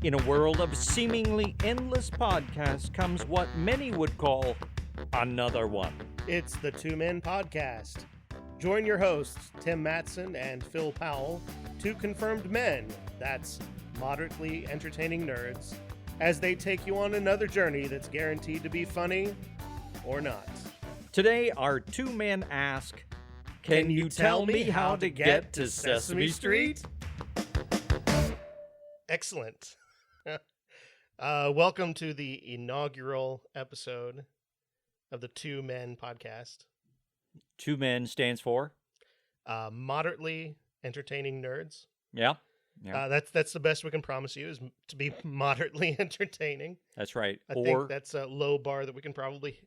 In a world of seemingly endless podcasts comes what many would call another one. It's the Two-Men Podcast. Join your hosts, Tim Mattson and Phil Powell, two confirmed men, that's moderately entertaining nerds, as they take you on another journey that's guaranteed to be funny or not. Today, our two men ask, Can you tell me how to get to Sesame Street? Excellent. Welcome to the inaugural episode of the Two-Men Podcast. Two Men stands for? Moderately entertaining nerds. Yeah. That's the best we can promise you, is to be moderately entertaining. That's right. I think that's a low bar that we can probably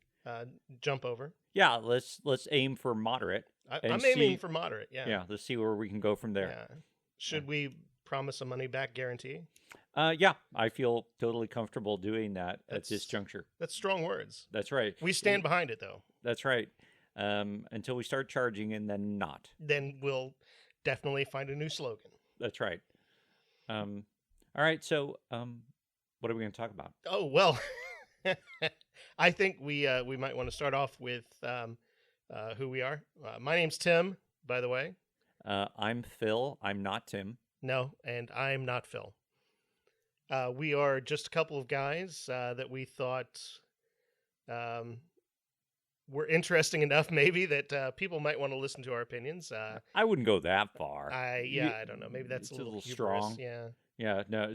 jump over. Yeah, let's aim for moderate. I'm aiming for moderate, yeah. Yeah, let's see where we can go from there. Yeah. Should we promise a money-back guarantee? Yeah, I feel totally comfortable doing that at this juncture. That's strong words. That's right. We stand behind it, though. That's right. Until we start charging and then not. Then we'll definitely find a new slogan. That's right. All right, so what are we going to talk about? Oh, well, I think we might want to start off with who we are. My name's Tim, by the way. I'm Phil. I'm not Tim. No, and I'm not Phil. We are just a couple of guys that we thought were interesting enough, maybe, that people might want to listen to our opinions. I wouldn't go that far. I don't know. Maybe that's a little strong. Yeah. Yeah. No.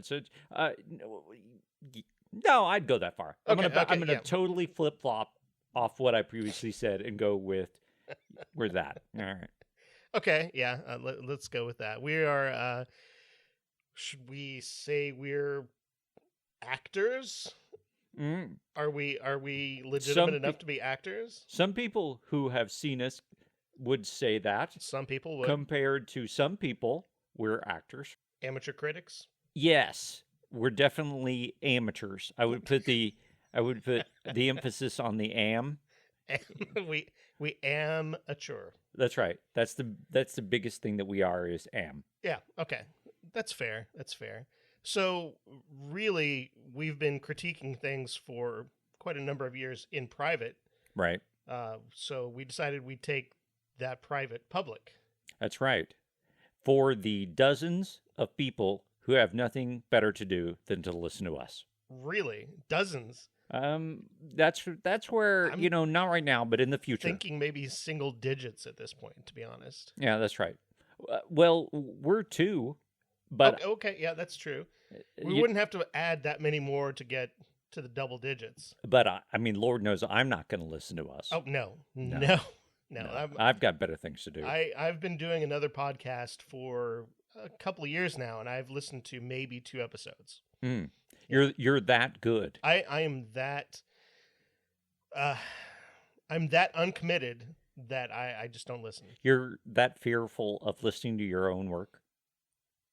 No, I'd go that far. I'm gonna totally flip flop off what I previously said and go with we're that. All right. Okay. Yeah. Let's go with that. We are. Should we say we're actors? Are we legitimate enough to be actors? Some people who have seen us would say that. Some people would. Compared to some people, we're actors. Amateur critics? Yes, we're definitely amateurs. I would put the emphasis on the am. we amateur. That's right. That's the biggest thing that we are is am. Yeah. Okay. That's fair. So, really, we've been critiquing things for quite a number of years in private. Right. So we decided we'd take that private public. That's right. For the dozens of people who have nothing better to do than to listen to us. Really? Dozens? That's where, not right now, but in the future. Thinking maybe single digits at this point, to be honest. Yeah, that's right. Well, we're two. But okay, yeah, that's true. We wouldn't have to add that many more to get to the double digits. But I mean, Lord knows I'm not going to listen to us. Oh no. I've got better things to do. I've been doing another podcast for a couple of years now, and I've listened to maybe 2 episodes. You're that good. I am that. I'm that uncommitted that I just don't listen. You're that fearful of listening to your own work.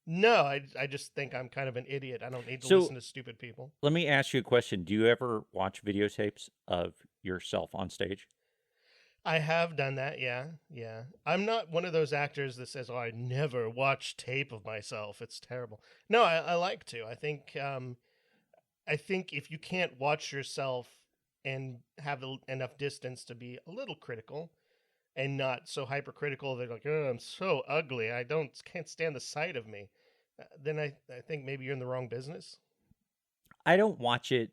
No, I just think I'm kind of an idiot. I don't need to listen to stupid people. Let me ask you a question. Do you ever watch videotapes of yourself on stage? I have done that, yeah. I'm not one of those actors that says, I never watch tape of myself. It's terrible. No, I like to. I think if you can't watch yourself and have enough distance to be a little critical, and not so hypercritical that like, oh, I'm so ugly, can't stand the sight of me, then I think maybe you're in the wrong business. I don't watch it,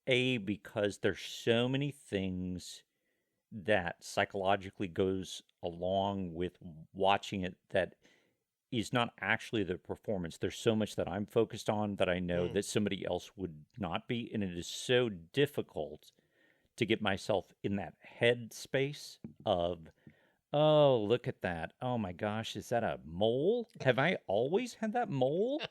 because there's so many things that psychologically goes along with watching it that is not actually the performance. There's so much that I'm focused on that I know that somebody else would not be, and it is so difficult to get myself in that head space of, oh, look at that. Oh my gosh, is that a mole? Have I always had that mole?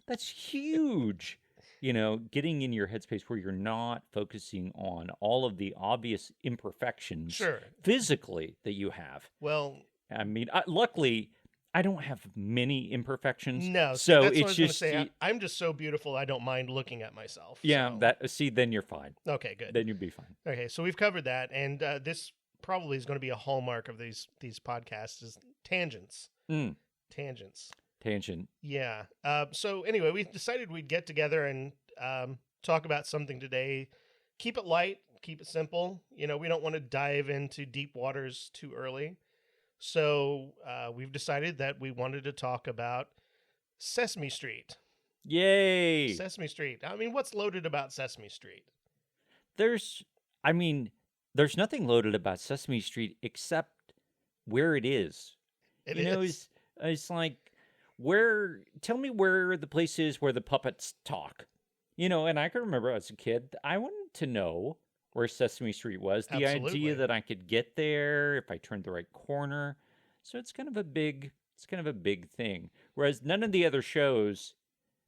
That's huge. Getting in your headspace where you're not focusing on all of the obvious imperfections physically that you have. Well, I mean, luckily, I don't have many imperfections. No, so that's it's what I was just gonna say. I'm just so beautiful. I don't mind looking at myself. Yeah, so. Then you're fine. Okay, good. Then you'd be fine. Okay, so we've covered that, and this probably is going to be a hallmark of these podcasts is tangents. Tangents. tangent. Yeah. So anyway, we decided we'd get together and talk about something today. Keep it light, keep it simple. We don't want to dive into deep waters too early. So we've decided that we wanted to talk about Sesame Street. Yay! Sesame Street. I mean, what's loaded about Sesame Street? There's, I mean, there's nothing loaded about Sesame Street except where it is. It You know, is. it's like tell me where the place is where the puppets talk. And I can remember as a kid, I wanted to know where Sesame Street was. The idea Absolutely. that I could get there if I turned the right corner. So it's kind of a big thing. Whereas none of the other shows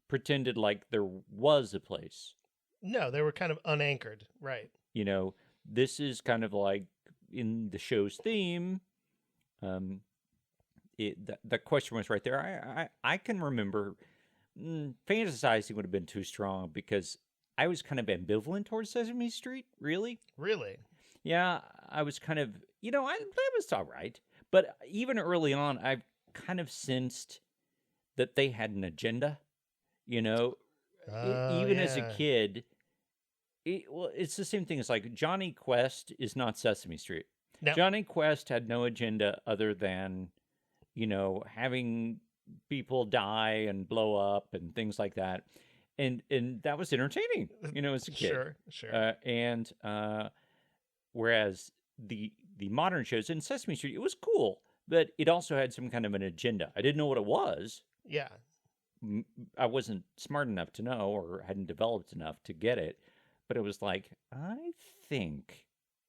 pretended like there was a place. No, they were kind of unanchored. Right. You know, this is kind of like in the show's theme. Um, the question was right there. I can remember fantasizing would have been too strong because I was kind of ambivalent towards Sesame Street. Really, Really? yeah, I was kind of that was all right. But even early on, I've kind of sensed that they had an agenda. You know, Oh, even as a yeah. kid, it's the same thing as like Johnny Quest is not Sesame Street. Now, Johnny Quest had no agenda other than, having people die and blow up and things like that. And that was entertaining, as a kid. sure, sure. And whereas the modern shows in Sesame Street, it was cool, but it also had some kind of an agenda. I didn't know what it was. Yeah. I wasn't smart enough to know or hadn't developed enough to get it. But it was like, I think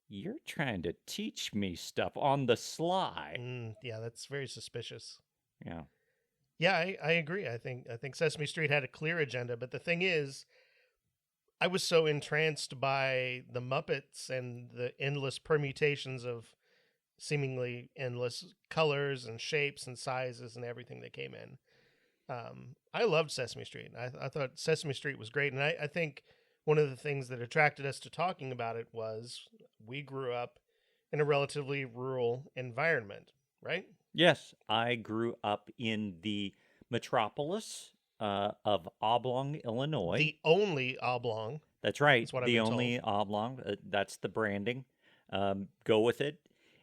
you're trying to teach me stuff on the sly. Yeah, that's very suspicious. Yeah. Yeah, I agree. I think Sesame Street had a clear agenda, but the thing is, I was so entranced by the Muppets and the endless permutations of seemingly endless colors and shapes and sizes and everything that came in. I loved Sesame Street. I thought Sesame Street was great, and I think one of the things that attracted us to talking about it was we grew up in a relatively rural environment, right? Yes, I grew up in the metropolis of Oblong, Illinois. The only oblong. That's right, That's what I've the been told. only oblong. That's the branding. Go with it.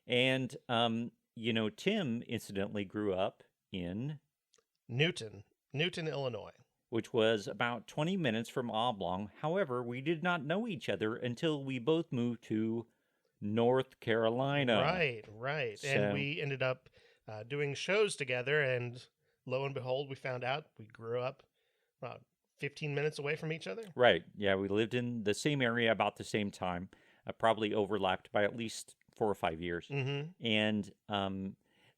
And, Tim incidentally grew up in, Newton, Illinois. which was about 20 minutes from Oblong. However, we did not know each other until we both moved to North Carolina. Right, right. And So, we ended up doing shows together, and lo and behold, we found out we grew up about 15 minutes away from each other. right. Yeah, we lived in the same area about the same time, probably overlapped by at least 4 or 5 years. Mm-hmm. And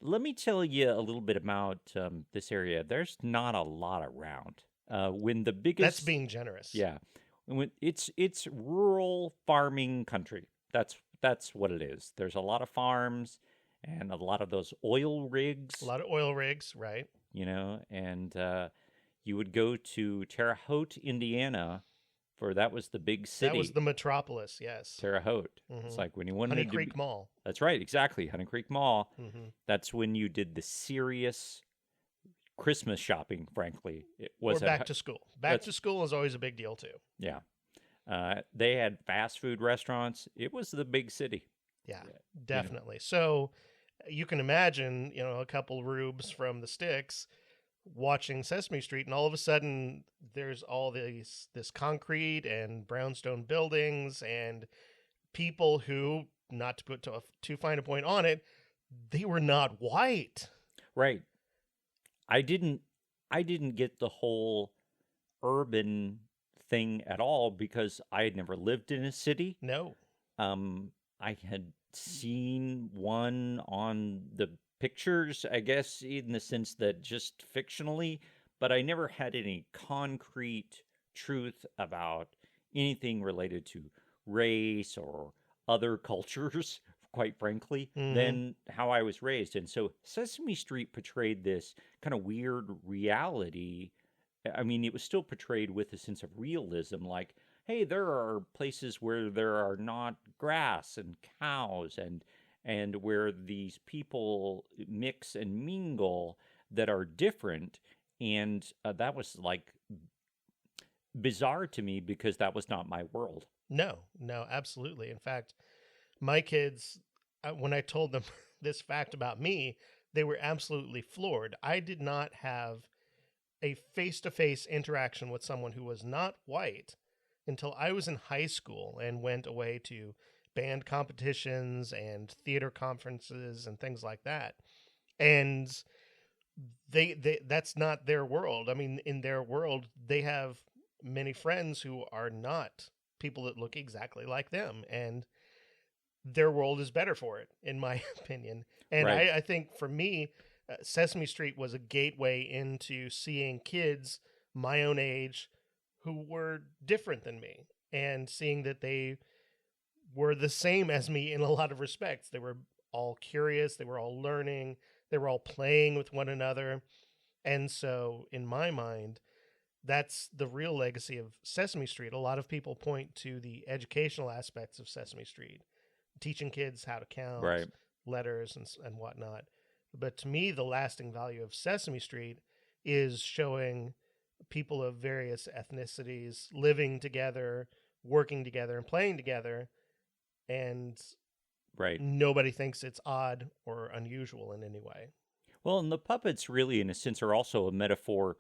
let me tell you a little bit about this area. There's not a lot around. When the That's biggest, being generous. yeah, when it's rural farming country. That's what it is. There's a lot of farms and a lot of those oil rigs, A lot of oil rigs, right? and you would go to Terre Haute, Indiana, for that was the big That was city, the metropolis, yes. Terre Haute. It's Mm-hmm. like when you Honey wanted to be, Creek Mall. that's right, exactly, Honey Creek Mall. Mm-hmm. That's when you did the serious Christmas shopping, frankly. It Or was back to school. Back that's to school is always a big deal, too. yeah. They had fast food restaurants. It was the big city. Yeah, Yeah, definitely. So you can imagine, a couple rubes from the sticks watching Sesame Street, and all of a sudden there's all this concrete and brownstone buildings and people who, not to put too fine a point on it, they were not white. Right. I didn't get the whole urban thing at all because I had never lived in a city. No. I had seen one on the pictures, I guess, in the sense that just fictionally, but I never had any concrete truth about anything related to race or other cultures, quite frankly, Mm-hmm. than how I was raised. And so Sesame Street portrayed this kind of weird reality. I mean, it was still portrayed with a sense of realism, like, hey, there are places where there are not grass and cows and where these people mix and mingle that are different And that was like bizarre to me because that was not my world. No, no, absolutely. In fact, my kids, when I told them this fact about me, they were absolutely floored. I did not have a face to face interaction with someone who was not white until I was in high school and went away to band competitions and theater conferences and things like that. And they that's not their world. I mean, in their world, they have many friends who are not people that look exactly like them, and their world is better for it, in my opinion. And Right. I think for me, Sesame Street was a gateway into seeing kids my own age who were different than me, and seeing that they were the same as me in a lot of respects. They were all curious, they were all learning, they were all playing with one another. And so, in my mind, that's the real legacy of Sesame Street. A lot of people point to the educational aspects of Sesame Street, teaching kids how to count, Right. letters, and whatnot. But to me, the lasting value of Sesame Street is showing people of various ethnicities living together, working together, and playing together, and Right. nobody thinks it's odd or unusual in any way. Well, and the puppets really, in a sense, are also a metaphor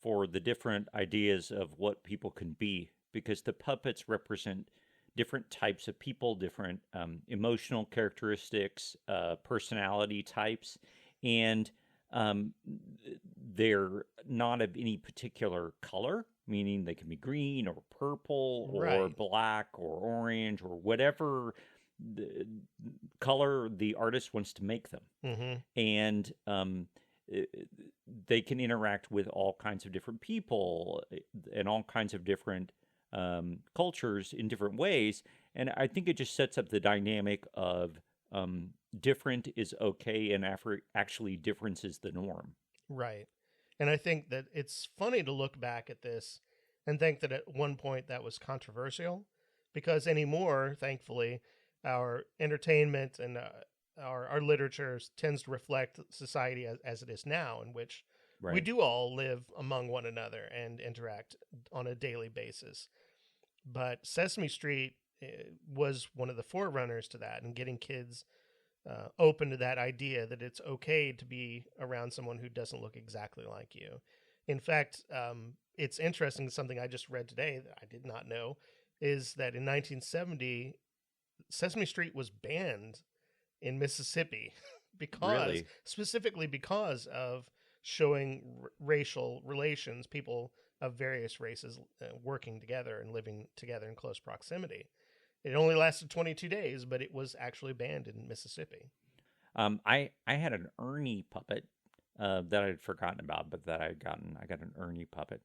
for the different ideas of what people can be, because the puppets represent different types of people, different emotional characteristics, personality types, and um, they're not of any particular color, meaning they can be green or purple or Right. black or orange or whatever the color the artist wants to make them. Mm-hmm. And i- they can interact with all kinds of different people and all kinds of different cultures in different ways. And I think it just sets up the dynamic of different is okay and actually difference is the norm. Right. And I think that it's funny to look back at this and think that at one point that was controversial, because anymore, thankfully, our entertainment and our literature tends to reflect society as it is now, in which we Right. do all live among one another and interact on a daily basis. But Sesame Street was one of the forerunners to that, and getting kids open to that idea that it's okay to be around someone who doesn't look exactly like you. In fact, it's interesting. Something I just read today that I did not know is that in 1970, Sesame Street was banned in Mississippi because, Really? specifically because of showing racial relations, people of various races working together and living together in close proximity. It only lasted 22 days, but it was actually banned in Mississippi. I had an Ernie puppet that I had forgotten about, but that I had gotten. I got an Ernie puppet,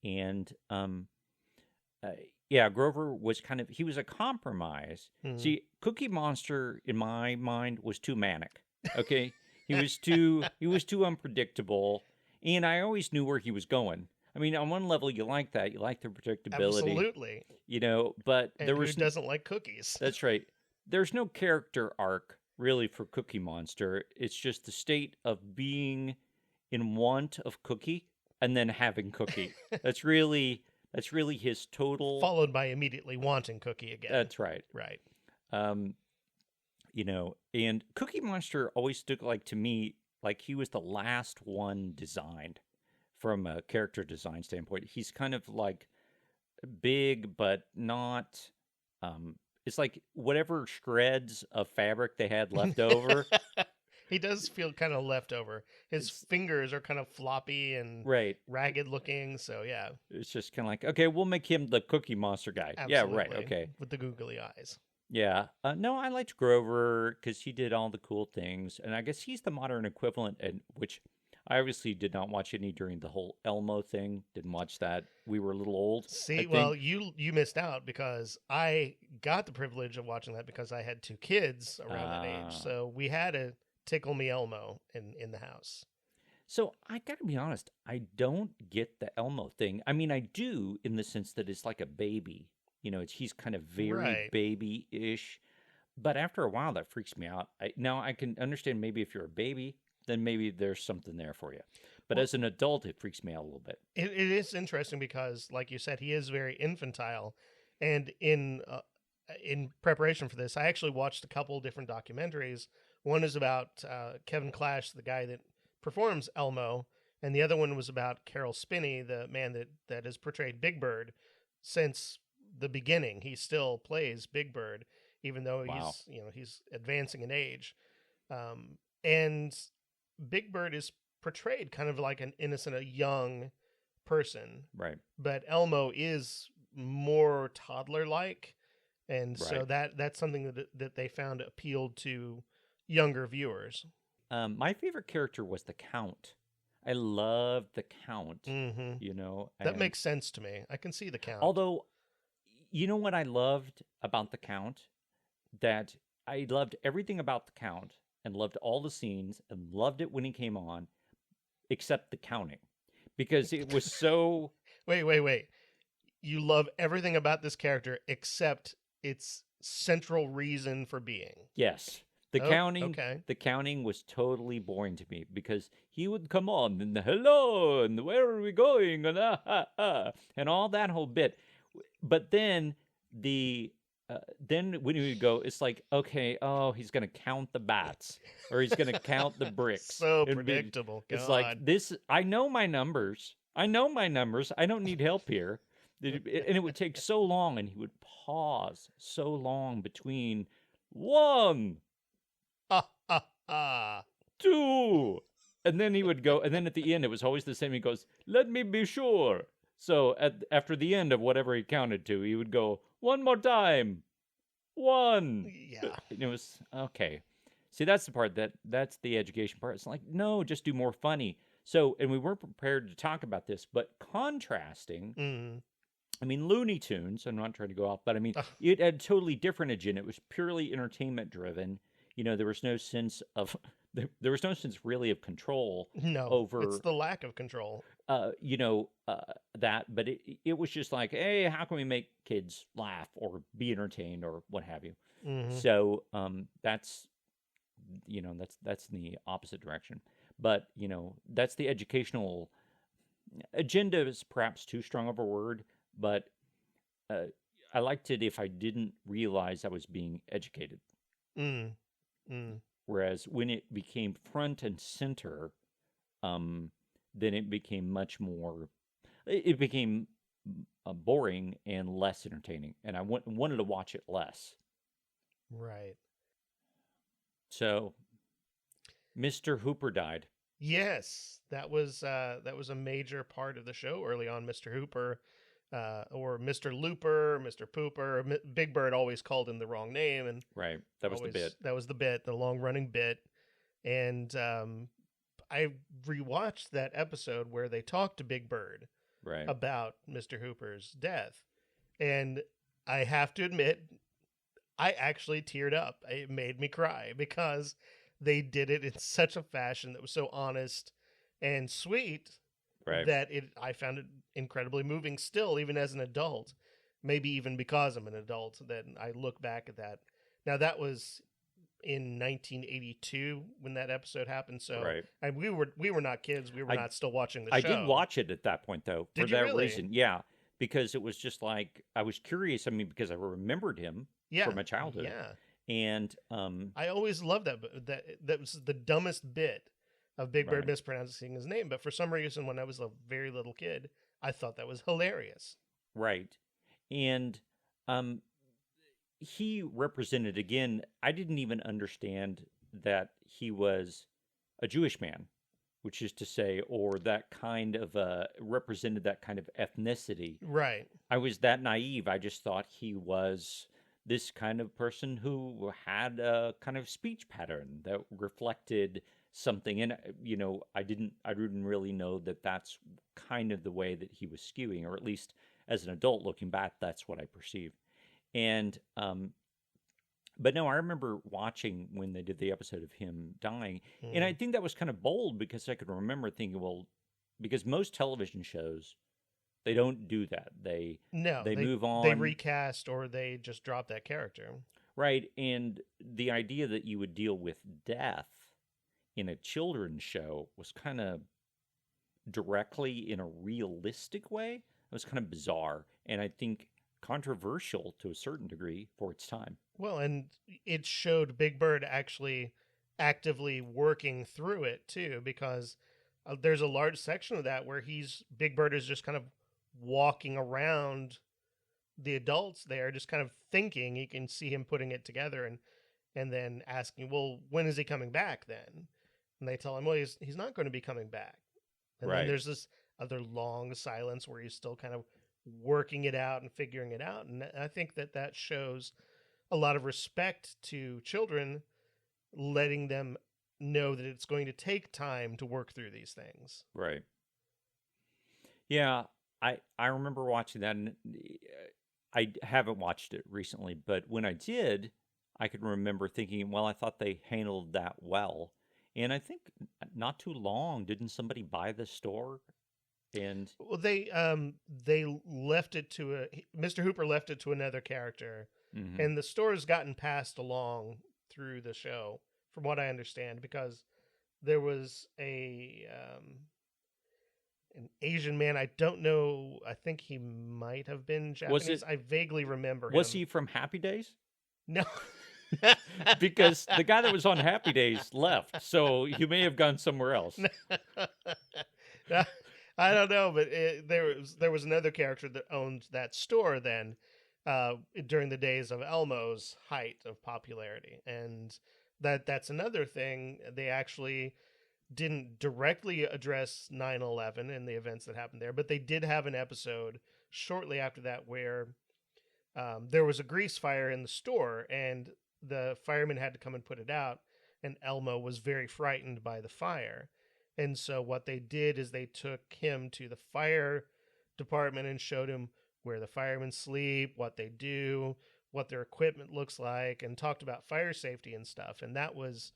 and uh, yeah, Grover was kind of he was a compromise. Hmm. See, Cookie Monster in my mind was too manic. Okay, he was too unpredictable, and I always knew where he was going. I mean, on one level, you like that, you like the predictability, Absolutely. but And who doesn't like cookies? that's right. There's no character arc really for Cookie Monster. It's just the state of being in want of Cookie and then having Cookie. That's really his total. Followed by immediately wanting Cookie again. That's right. Right. Um, and Cookie Monster always stood like to me like he was the last one designed from a character design standpoint. He's kind of like big but not it's like whatever shreds of fabric they had left over. He does feel kind of leftover. His It's fingers are kind of floppy and right. ragged looking. So, yeah, It's just kind of like, okay, we'll make him the Cookie Monster guy. Yeah, right. absolutely. Okay. With the googly eyes. Yeah. No, I liked Grover because he did all the cool things, and I guess he's the modern equivalent. And which I obviously did not watch any during the whole Elmo thing. Didn't watch that. We were a little old, I See, well, think. you missed out because I got the privilege of watching that because I had two kids around that age. Uh, So we had a Tickle Me Elmo in the house. so I gotta be honest. I don't get the Elmo thing. I mean, I do in the sense that it's like a baby. He's kind of very Right. baby-ish. But after a while, that freaks me out. Now I can understand maybe if you're a baby, then maybe there's something there for you. But Well, as an adult, it freaks me out a little bit. it is interesting because, like you said, he is very infantile, and in preparation for this, I actually watched a couple different documentaries. One is about Kevin Clash, the guy that performs Elmo, and the other one was about Carol Spinney, the man that has portrayed Big Bird since the beginning. He still plays Big Bird, even though Wow. he's advancing in age. And Big Bird is portrayed kind of like an innocent, a young person, Right. but Elmo is more toddler like, and so Right. that's something that they found appealed to younger viewers. My favorite character was the Count. I loved the Count, Hmm. That and makes sense to me. I can see the count. although, you know what I loved about the Count? That I loved everything about the Count and loved all the scenes and loved it when he came on, except the counting, because it was so. Wait. You love everything about this character except its central reason for being. Yes. The Oh, counting okay. the counting was totally boring to me because he would come on and hello and where are we going and and all that whole bit. But then the then when he would go, it's like, okay, oh, he's gonna count the bats or he's gonna count the bricks. So predictable. It's like God. this. I know my numbers. I know my numbers. I don't need help here. And it would take so long, and he would pause so long between one, Ha ha ha. two, and then he would go, and then at the end, it was always the same. He goes, "Let me be sure." So after the end of whatever he counted to, he would go one more time, one. Yeah. And it was okay. See, that's the part that's the education part. It's like, no, just do more funny. So, and we weren't prepared to talk about this, but contrasting. Mm. I mean, Looney Tunes, I'm not trying to go off, but I mean, it had a totally different agenda. It was purely entertainment driven. There was no sense of, there was no sense really of control No, it's over, the lack of control. that, but it was just like, hey, how can we make kids laugh or be entertained or what have you? Hmm. So, that's in the opposite direction. But, that's the educational agenda is perhaps too strong of a word, but uh, I liked it if I didn't realize I was being educated. Mm. Mm. Whereas when it became front and center, um, then it became much more. It became boring and less entertaining, and I wanted to watch it less. Right. So, Mr. Hooper died. Yes, that was a major part of the show early on. Mr. Hooper, or Mr. Looper, Mr. Pooper. Big Bird always called him the wrong name, and Right, that was the bit. that was the bit, the long running bit. And I rewatched that episode where they talked to Big Bird Right, about Mr. Hooper's death, and I have to admit, I actually teared up. It made me cry because they did it in such a fashion that was so honest and sweet right. that I found it incredibly moving still, even as an adult. Maybe even because I'm an adult, that I look back at that. Now that was in 1982 when that episode happened. So Right. we were not kids. We were I not still watching the I show. did watch it at that point though, for Did you that really? reason. Yeah, because it was just like I was curious. I mean, because I remembered him Yeah. from my childhood, Yeah. and I always loved that. But that was the dumbest bit of Big Bird right, mispronouncing his name. But for some reason, when I was a very little kid, I thought that was hilarious. right, and um, he represented again. I didn't even understand that he was a Jewish man, which is to say, or that kind of represented that kind of ethnicity. Right. I was that naive. I just thought he was this kind of person who had a kind of speech pattern that reflected something. And I didn't really know that that's kind of the way that he was skewing, or at least as an adult looking back, that's what I perceived. And but no, I remember watching when they did the episode of him dying, and I Mm. think that was kind of bold because I could remember thinking, well, because most television shows they don't do that. No, They move they on, recast or they just drop that character. right? And the idea that you would deal with death in a children's show was kind of directly in a realistic way. It was kind of bizarre, and I think controversial to a certain degree for its time. Well, and it showed Big Bird actually actively working through it too, because there's a large section of that where Big Bird is just kind of walking around the adults there, just kind of thinking. You can see him putting it together and then asking, well, when is he coming back then? And they tell him, well, he's not going to be coming back. And then Right. there's this other long silence where he's still kind of working it out and figuring it out. And I think that shows a lot of respect to children, letting them know that it's going to take time to work through these things. Right. Yeah, I remember watching that, and I haven't watched it recently, but when I did, I could remember thinking, well, I thought they handled that well. And I think not too long, didn't somebody buy the store? And Well, they left it to Mr. Hooper left it to another character, mhm. and the story's gotten passed along through the show, from what I understand, because there was an Asian man. I don't know. I think he might have been Was Japanese. it I vaguely remember was him. he from Happy Days? No. Because the guy that was on Happy Days left, so you may have gone somewhere else. I don't know, but there was another character that owned that store then, during the days of Elmo's height of popularity, and that's another thing. They actually didn't directly address 9/11 and the events that happened there, but they did have an episode shortly after that where there was a grease fire in the store, and the firemen had to come and put it out, and Elmo was very frightened by the fire. And so what they did is they took him to the fire department and showed him where the firemen sleep, what they do, what their equipment looks like, and talked about fire safety and stuff. And that was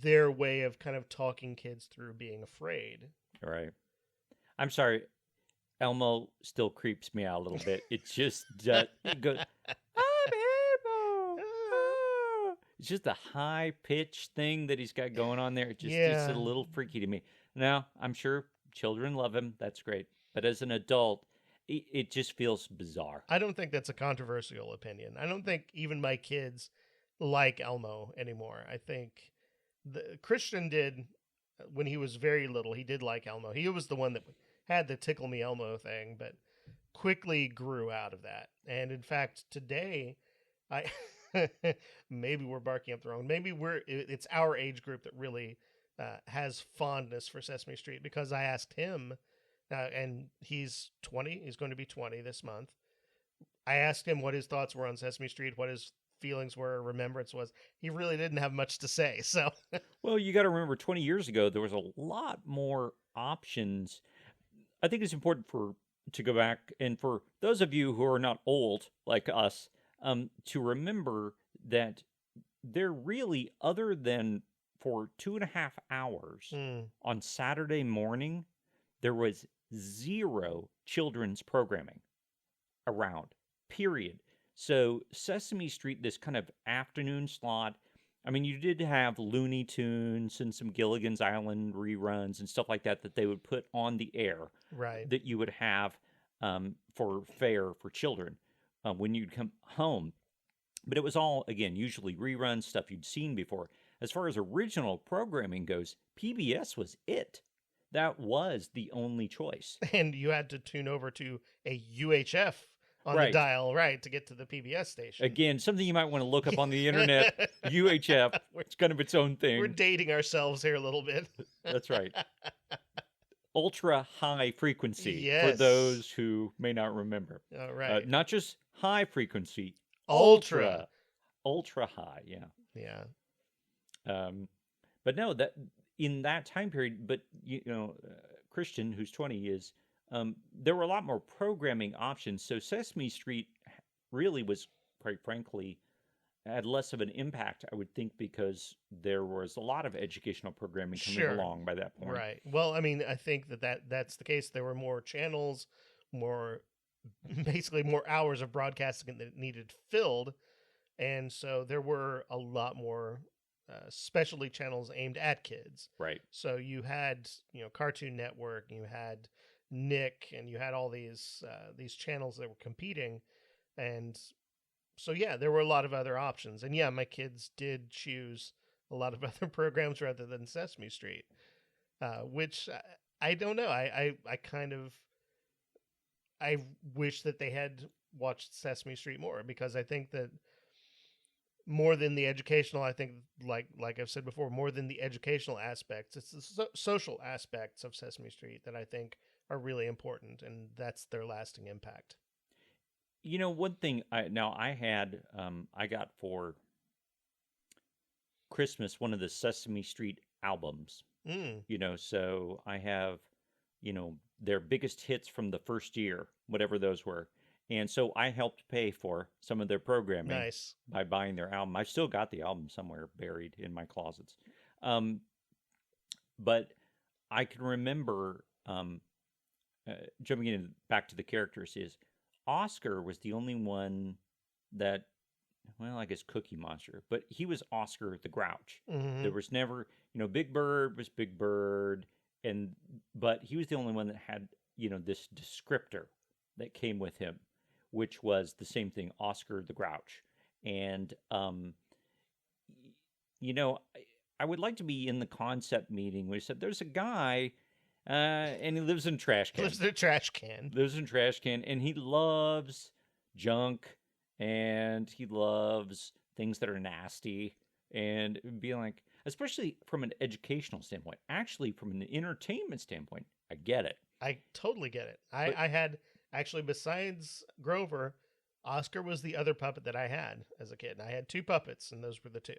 their way of kind of talking kids through being afraid. Right. I'm sorry, Elmo still creeps me out a little bit. It just it goes, I'm Elmo. Ah." It's just a high pitched thing that he's got going on there. It's a Yeah. little freaky to me. Now, I'm sure children love him. That's great. But as an adult, it just feels bizarre. I don't think that's a controversial opinion. I don't think even my kids like Elmo anymore. I think Christian did when he was very little. He did like Elmo. He was the one that had the tickle me Elmo thing, but quickly grew out of that. And in fact, today, I maybe we're barking up the wrong. Maybe it's our age group that really has fondness for Sesame Street, because I asked him, and he's 20. He's going to be 20 this month. I asked him what his thoughts were on Sesame Street, what his feelings were, remembrance was. He really didn't have much to say. So, Well, you got to remember 20 years ago, there was a lot more options. I think it's important to go back, and for those of you who are not old like us, to remember that there really, other than for 2.5 hours mm, on Saturday morning, there was zero children's programming around, period. So Sesame Street, this kind of afternoon slot, I mean, you did have Looney Tunes and some Gilligan's Island reruns and stuff like that that they would put on the air right. that you would have for fare for children when you'd come home. But it was all, again, usually reruns, stuff you'd seen before. As far as original programming goes, PBS was it. That was the only choice. And you had to tune over to a UHF on the Right. dial, right, to get to the PBS station. Again, something you might want to look up on the internet. UHF, it's kind of its own We're thing. dating ourselves here a little bit. That's right. Ultra high frequency for Yes. those who may not remember. All right. Not just high frequency, Ultra. ultra high. Yeah. Yeah. But no, that in that time period. But Christian, who's 20, is there were a lot more programming options. So Sesame Street really was, quite frankly, had less of an impact, I would think, because there was a lot of educational programming coming Sure. along by that point. Right. Well, I mean, I think that's the case. There were more channels, basically more hours of broadcasting that needed filled, and so there were a lot more specialty channels aimed at kids. Right. So you had, Cartoon Network, you had Nick, and you had all these channels that were competing, and so yeah, there were a lot of other options, and yeah, my kids did choose a lot of other programs rather than Sesame Street, which I don't know. I kind of I wish that they had watched Sesame Street more, because I think that more than the educational, I think, like I've said before, more than the educational aspects, it's the social aspects of Sesame Street that I think are really important, and that's their lasting impact. One thing I got for Christmas one of the Sesame Street albums. Mm, So I have, their biggest hits from the first year, whatever those were. And so I helped pay for some of their programming nice. by buying their album. I've still got the album somewhere buried in my closets. Um, but I can remember jumping in back to the characters is Oscar was the only one that, well, I guess Cookie Monster, but he was Oscar the Grouch. Hmm. There was never, Big Bird was Big Bird, but he was the only one that had, this descriptor that came with him, which was the same thing, Oscar the Grouch. And, I would like to be in the concept meeting where he said, there's a guy, and he lives in trash can. Lives in a trash can. Lives in trash can, and he loves junk, and he loves things that are nasty, and be like, especially from an educational standpoint. Actually, from an entertainment standpoint, I get it. I totally get it. But I had actually, besides Grover, Oscar was the other puppet that I had as a kid. I had two puppets, and those were the two.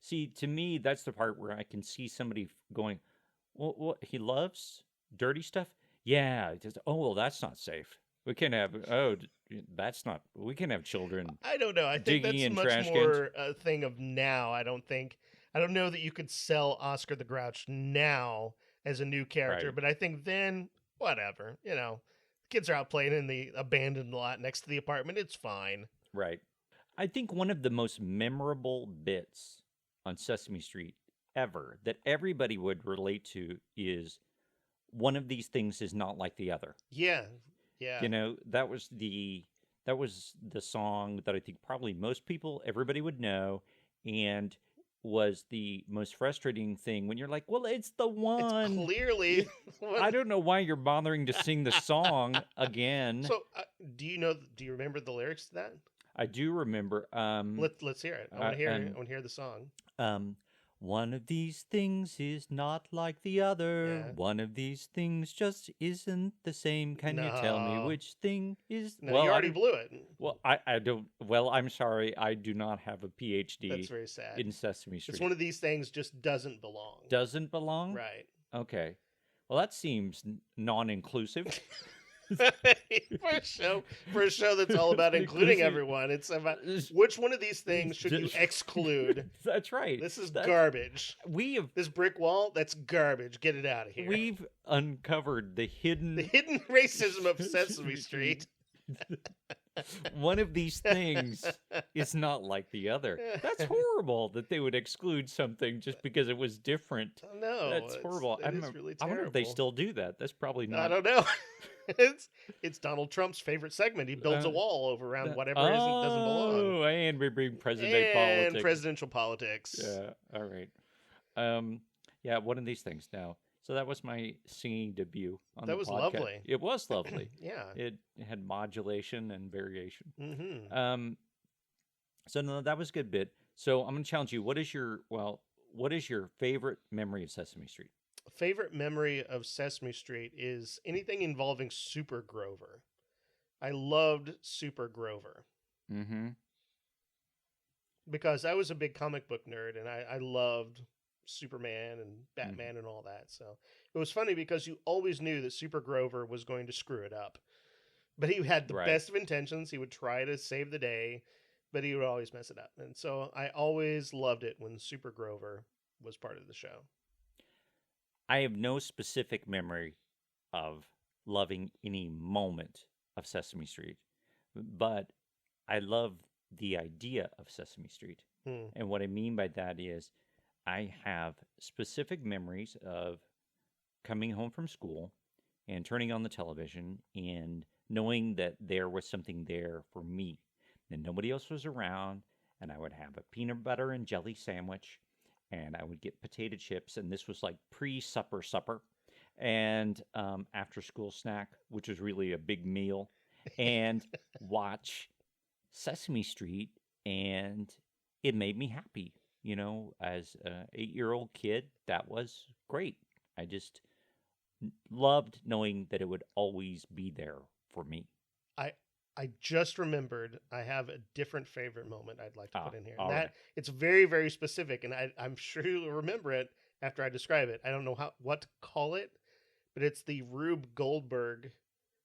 see, to me, that's the part where I can see somebody going, well, what he loves dirty stuff. Yeah, just, oh well, that's not safe. We can't have. Oh, that's not. We can have children I don't know. I think digging that's in much trash cans. more a thing of now. I don't know that you could sell Oscar the Grouch now as a new character, Right, but I think then, whatever. Kids are out playing in the abandoned lot next to the apartment. It's fine. right. I think one of the most memorable bits on Sesame Street ever that everybody would relate to is one of these things is not like the other. Yeah, yeah. That was the song that I think probably most people, everybody would know, and was the most frustrating thing when you're like, well, it's the It's one. clearly. I don't know why you're bothering to sing the song again. So, do you know? Do you remember the lyrics to that? I do remember. Let's hear it. I want to hear. And I want to hear the song. one of these things is not like the other. Yeah. One of these things just isn't the same. Can you tell me No, which thing is? no, Well, you I already don't. blew it. Well, I don't. Well, I'm sorry. I do not have a That's PhD very sad. in Sesame It's Street. one of these things just doesn't belong. Doesn't belong? Right. Okay. Well, that seems non-inclusive. For a show that's all about including everyone, it's about which one of these things should you exclude? That's right. This is That's, garbage. we have This brick wall, that's garbage. Get it out of here. we've uncovered the The hidden hidden racism of Sesame Street. One of these things is not like the other. That's horrible that they would exclude something just because it was different. No, That's horrible. It is really I wonder if they terrible. still do that. That's probably I not. don't know. it's Donald Trump's favorite segment. He builds a wall over around whatever doesn't belong. Oh, and we bring present day And politics. presidential politics. Yeah. All right. Yeah. One of these things now. So that was my singing debut on That the was podcast. lovely. It was lovely. Yeah. It had modulation and variation. Mm-hmm. So no, that was a good bit. So I'm gonna challenge you. What is your favorite memory of Sesame Street? Favorite memory of Sesame Street is anything involving Super Grover. I loved Super Grover Mm-hmm. because I was a big comic book nerd, and I loved Superman and Batman and all that. So it was funny because you always knew that Super Grover was going to screw it up. But he had the Right. best of intentions. He would try to save the day, but he would always mess it up. And so I always loved it when Super Grover was part of the show. I have no specific memory of loving any moment of Sesame Street, but I love the idea of Sesame Street. Hmm. And what I mean by that is I have specific memories of coming home from school and turning on the television and knowing that there was something there for me. And nobody else was around, and I would have a peanut butter and jelly sandwich, and I would get potato chips, and this was like pre-supper supper, and after school snack, which was really a big meal, and watch Sesame Street, and it made me happy. As an 8-year-old kid, that was great. I just loved knowing that it would always be there for me. I just remembered I have a different favorite moment I'd like to put in here. All And right. it's very, very specific, and I'm sure you'll remember it after I describe it. I don't know what to call it, but it's the Rube Goldberg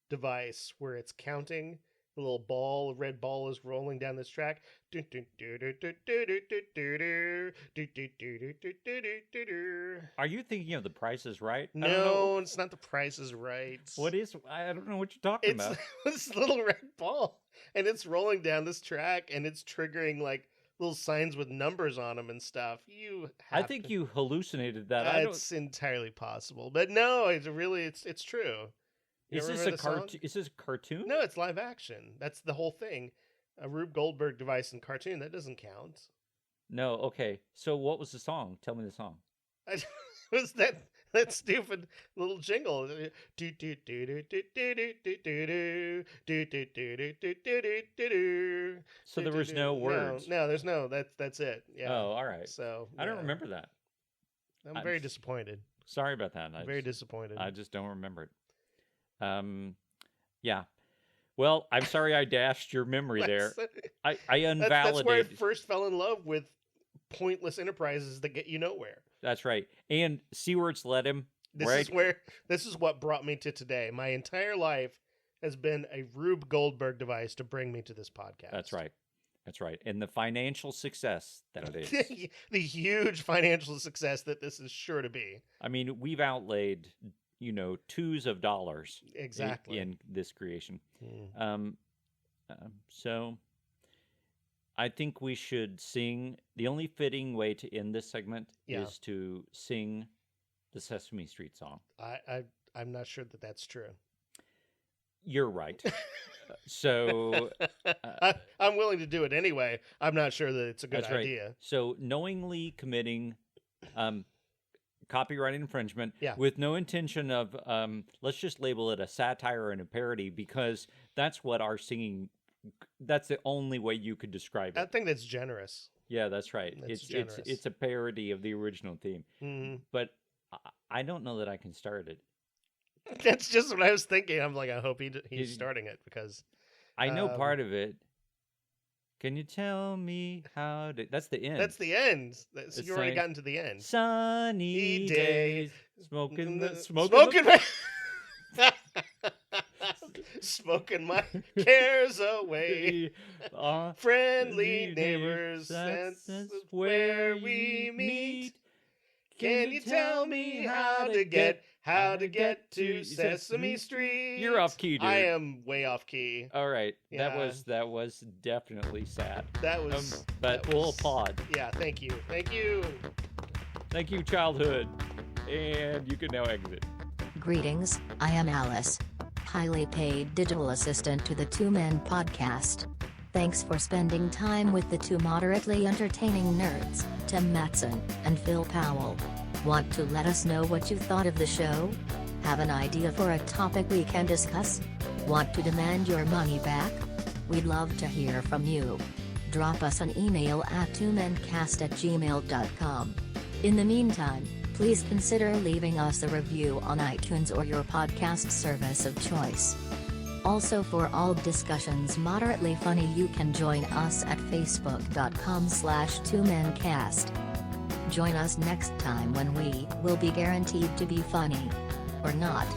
device where it's counting. The little ball, a red ball, is rolling down this track. Are you thinking of The Price is Right? I don't know. No, it's not The Price is Right. What is? I don't know what you're talking It's about. this little red ball, and it's rolling down this track, and it's triggering like little signs with numbers on them and stuff. I think you hallucinated that. I don't. It's entirely possible, but no, it's true. You Is don't this remember a the song? cartoon? Is this a cartoon? No, it's live action. That's the whole thing. A Rube Goldberg device and cartoon, that doesn't count. No. Okay. So what was the song? Tell me the song. It was that stupid little jingle. So there was no words. No, there's no. That's it. Yeah. Oh, all right. So I don't yeah. remember that. I'm very disappointed. Sorry about that. Very disappointed. I just don't remember it. Yeah. Well, I'm sorry I dashed your memory there. I invalidated. That's where I first fell in love with pointless enterprises that get you nowhere. That's right. And see where it's led him. This is what brought me to today. My entire life has been a Rube Goldberg device to bring me to this podcast. That's right. That's right. And the financial success that it is. The huge financial success that this is sure to be. I mean, we've outlaid, twos of dollars exactly in this creation. So I think we should sing. The only fitting way to end this segment is to sing the Sesame Street song. I'm not sure that that's true. You're right. So I'm willing to do it anyway. I'm not sure that it's a good that's right. idea. So knowingly committing copyright infringement with no intention of, let's just label it a satire and a parody, because that's what our singing, that's the only way you could describe it. I think that's generous. Yeah, that's right. That's it's a parody of the original theme. Mm-hmm. But I don't know that I can start it. That's just what I was thinking. I'm like, I hope he's starting it, because I know part of it. Can you tell me how to... That's the end. That's the end. You already gotten to the end. Sunny days, smoking my cares away. Friendly neighbors, that's where we meet. Can you tell me how to get to Sesame Street? You're off key, dude. I am way off key. All right. Yeah. That was definitely sad. But we'll applaud. Yeah, thank you. Thank you, childhood. And you can now exit. Greetings, I am Alice, highly paid digital assistant to the Two Men podcast. Thanks for spending time with the two moderately entertaining nerds, Tim Matson and Phil Powell. Want to let us know what you thought of the show? Have an idea for a topic we can discuss? Want to demand your money back? We'd love to hear from you. Drop us an email at twomencast@gmail.com. In the meantime, please consider leaving us a review on iTunes or your podcast service of choice. Also, for all discussions moderately funny, you can join us at facebook.com/twomencast. Join us next time when we will be guaranteed to be funny. Or not.